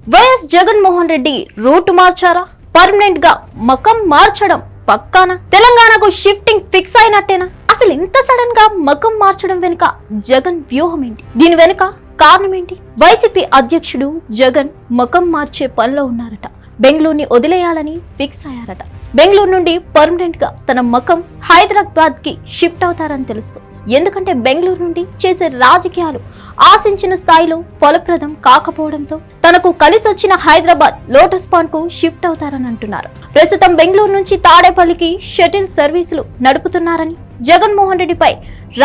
YS Jaganmohan Reddy route మార్చారా? Permanent గా మకం మార్చడం పక్కానా? తెలంగాణకు షిఫ్టింగ్ ఫిక్స్ అయినట్టేనా? అసలు ఇంత సడన్ గా మకం మార్చడం వెనుక జగన్ వ్యూహం ఏంటి? దీని వెనుక కారణం ఏంటి? వైసీపీ అధ్యక్షుడు జగన్ మకం మార్చే పనిలో ఉన్నారట. బెంగళూరుని వదిలేయాలని ఫిక్స్ అయ్యారట. బెంగళూరు నుండి పర్మనెంట్ గా తన మకం హైదరాబాద్ కి షిఫ్ట్ అవుతారని తెలుసు. ఎందుకంటే బెంగళూరు నుండి చేసే రాజకీయాలు ఆశించిన స్థాయిలో ఫలప్రదం కాకపోవడంతో తనకు కలిసొచ్చిన హైదరాబాద్ లోటస్ పాండ్ కు షిఫ్ట్ అవుతారని అంటున్నారు. ప్రస్తుతం బెంగళూరు నుంచి తాడేపల్లికి షటిల్ సర్వీసులు నడుపుతున్నారని జగన్మోహన్ రెడ్డిపై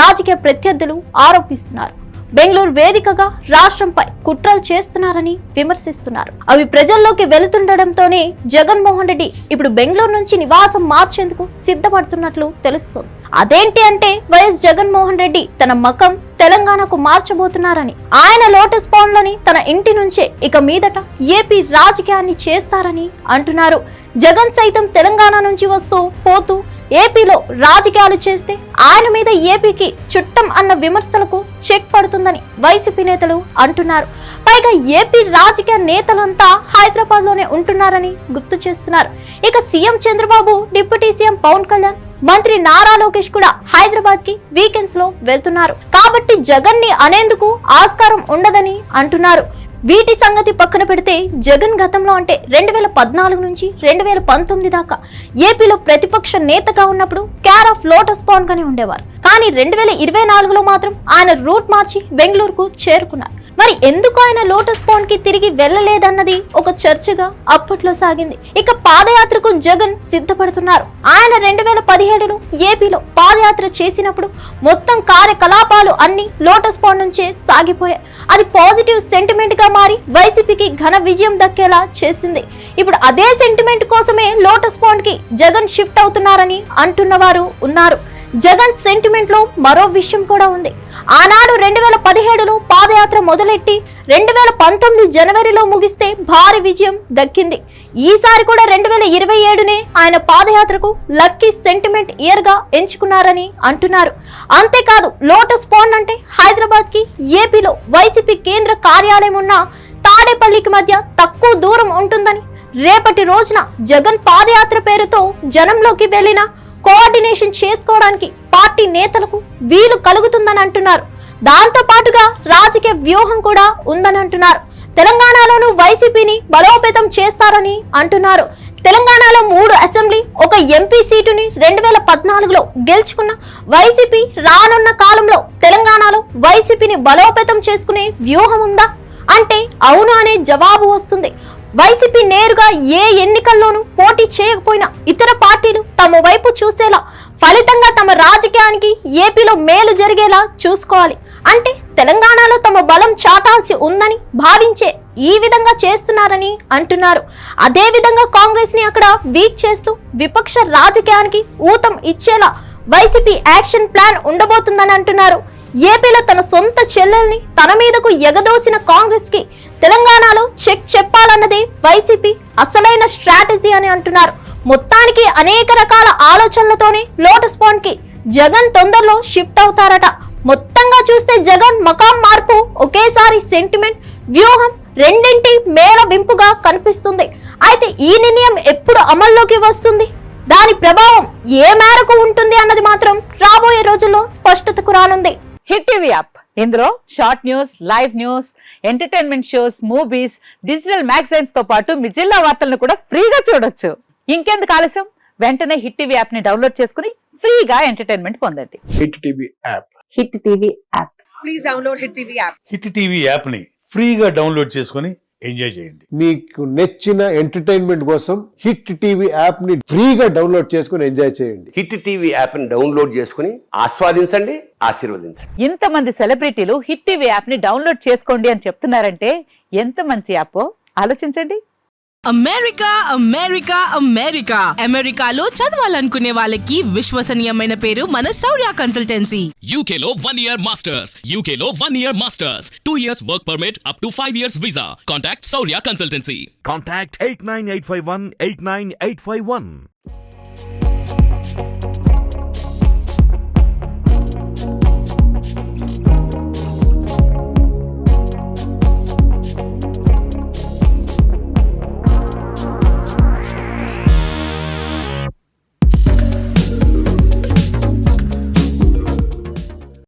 రాజకీయ ప్రత్యర్థులు ఆరోపిస్తున్నారు. బెంగళూరు వేదికగా రాష్ట్రంపై కుట్రలు చేస్తున్నారని విమర్శిస్తున్నారు. అవి ప్రజల్లోకి వెళుతుండటంతోనే జగన్మోహన్ రెడ్డి ఇప్పుడు బెంగళూరు నుంచి నివాసం మార్చేందుకు సిద్ధపడుతున్నట్లు తెలుస్తోంది. అదేంటి అంటే వైఎస్ జగన్మోహన్ రెడ్డి తన మకం తెలంగాణకు మార్చబోతున్నారని, ఆయన లోటస్ పాండ్ లోని తన ఇంటి నుంచే ఇక మీదట ఏపీ రాజకీయాన్ని చేస్తారని అంటున్నారు. జగన్ సైతం తెలంగాణ నుంచి వస్తూ పోతూ ఏపీలో రాజకీయాలు చేస్తే ఆయన మీద ఏపీకి చుట్టం అన్న విమర్శలకు చెక్ పడుతుందని వైసీపీ నేతలు అంటున్నారు. పైగా ఏపీ రాజకీయ నేతలంతా హైదరాబాద్ లోనే ఉంటున్నారని గుర్తు చేస్తున్నారు. ఇక CM Chandrababu, deputy CM Pawan Kalyan, మంత్రి నారా లోకేష్ కూడా హైదరాబాద్ కి వీకెండ్స్ లో వెళ్తున్నారు. కాబట్టి జగన్ ని అనేందుకు ఆస్కారం ఉండదని అంటున్నారు. వీటి సంగతి పక్కన పెడితే జగన్ గతంలో అంటే 2014 నుంచి 2019 దాకా ఏపీలో ప్రతిపక్ష నేతగా ఉన్నప్పుడు కేర్ ఆఫ్ లోటస్ పాండ్ గానే ఉండేవారు. కానీ 2024లో మాత్రం ఆయన రూట్ మార్చి బెంగళూరుకు చేరుకున్నారు. మరి ఎందుకు ఆయన లోటస్ పాండ్ కి తిరిగి వెళ్ళలేదన్నది ఒక చర్చగా అప్పట్లో సాగింది. ఇక పాదయాత్రకు జగన్ సిద్ధపడుతున్నారు. ఆయన 2017లో ఏపీలో పాదయాత్ర చేసినప్పుడు మొత్తం కార్యకలాపాలు అన్ని లోటస్ పాండ్ నుంచే సాగిపోయాయి. అది పాజిటివ్ సెంటిమెంట్ గా మారి వైసీపీకి ఘన విజయం దక్కేలా చేసింది. ఇప్పుడు అదే సెంటిమెంట్ కోసమే లోటస్ పాండ్ కి జగన్ షిఫ్ట్ అవుతున్నారని అంటున్నవారు ఉన్నారు. జగన్ సెంటిమెంట్ లో మరో విషయం కూడా ఉంది. ఆనాడు 2017లో పాదయాత్ర మొదలెట్టి 2019 జనవరిలో ముగిస్తే భారీ విజయం దక్కింది. ఈసారి కూడా 2027నే ఆయన పాదయాత్రకు లక్కీ సెంటిమెంట్ ఇయర్ గా ఎంచుకున్నారని అంటున్నారు. అంతేకాదు లోటస్ పాండ్ అంటే హైదరాబాద్ కి ఏపీలో వైసీపీ కేంద్ర కార్యాలయం ఉన్న తాడేపల్లికి మధ్య తక్కువ దూరం ఉంటుందని, రేపటి రోజున జగన్ పాదయాత్ర పేరుతో జనంలోకి వెళ్లిన కోఆర్డినేషన్ చేసుకోవడానికి పార్టీ నేతలకు వీలు కలుగుతుందని అంటున్నారు. దాంతో పాటుగా రాజకీయ వ్యూహం కూడా ఉందని అంటున్నారు. తెలంగాణలోనూ వైసీపీని బలోపేతం చేస్తారని అంటున్నారు. తెలంగాణలో 3 అసెంబ్లీ, 1 ఎంపీ సీటుని 2014లో గెలుచుకున్న వైసీపీ రానున్న కాలంలో తెలంగాణలో వైసీపీని బలోపేతం చేసుకునే వ్యూహం ఉందా అంటే అవును అనే జవాబు వస్తుంది. వైసీపీ నేరుగా ఏ ఎన్నికల్లోనూ పోటీ చేయకపోయినా ఇతర పార్టీలు తమ వైపు చూసేలా, ఫలితంగా తమ రాజకీయానికి ఏపీలో మేలు జరిగేలా చూసుకోవాలి. అంటే తెలంగాణలో తమ బలం చాటాల్సి ఉందని భావించే ఈ విధంగా చేస్తున్నారని అంటున్నారు. అదే విధంగా కాంగ్రెస్ ని అక్కడ వీక్ చేస్తూ విపక్ష రాజకీయానికి ఊతం ఇచ్చేలా వైసీపీ యాక్షన్ ప్లాన్ ఉండబోతుందని అంటున్నారు. ఏపీలో తన సొంత చెల్లెల్ని తన మీదకు ఎగదోసిన కాంగ్రెస్ కి తెలంగాణలో చెక్ చెప్పాలన్నదే వైసీపీ అసలైన స్ట్రాటజీ అని అంటున్నారు. మొత్తానికి అనేక రకాల ఆలోచనలతోనే లోటస్ పాండ్ కి జగన్ తొందరలో షిఫ్ట్ అవుతారట. మొత్తంగా చూస్తే జగన్ మకాం మార్పు ఒకేసారి సెంటిమెంట్, వ్యూహం రెండింటి మేళ వింపుగా కనిపిస్తుంది. అయితే ఈ నిర్ణయం ఎప్పుడు అమల్లోకి వస్తుంది, దాని ప్రభావం ఏ మేరకు ఉంటుంది అన్నది మాత్రం రాబోయే రోజుల్లో స్పష్టతకు రానుంది. హిట్ టీవీ యాప్, ఇందులో short news, live news, entertainment shows, movies, digital magazines తో పాటు మీ జిల్లా వార్తలను కూడా ఫ్రీగా చూడొచ్చు. ఇంకెందుకు ఆలస్యం, వెంటనే హిట్ టీవీ యాప్ ని డౌన్లోడ్ చేసుకుని ఫ్రీగా ఎంటర్టైన్మెంట్ పొందండి. Hit TV app. Hit TV app. Please download hit TV app. Hit TV app ని ఫ్రీగా డౌన్లోడ్ చేసుకుని ఎంజాయ్ చేయండి. మీకు నచ్చిన ఎంటర్టైన్మెంట్ కోసం హిట్ టీవీ యాప్ ని ఫ్రీగా డౌన్లోడ్ చేసుకుని ఎంజాయ్ చేయండి. హిట్ టీవీ యాప్ ని డౌన్లోడ్ చేసుకుని ఆస్వాదించండి, ఆశీర్వదించండి. ఇంతమంది సెలబ్రిటీలు హిట్ టీవీ యాప్ ని డౌన్లోడ్ చేసుకోండి అని చెప్తున్నారంటే ఎంత మంచి యాప్ ఆలోచించండి. అమెరికా అమెరికా అమెరికా అమెరికాలో చదవాలనుకునే వాళ్ళకి విశ్వసనీయమైన పేరు మన శౌర్య కన్సల్టెన్సీ. UK లో 1 year masters, UK లో 1 year masters, 2 years work permit up to 5 years visa. Contact Saurya Consultancy. Contact 89851 89851.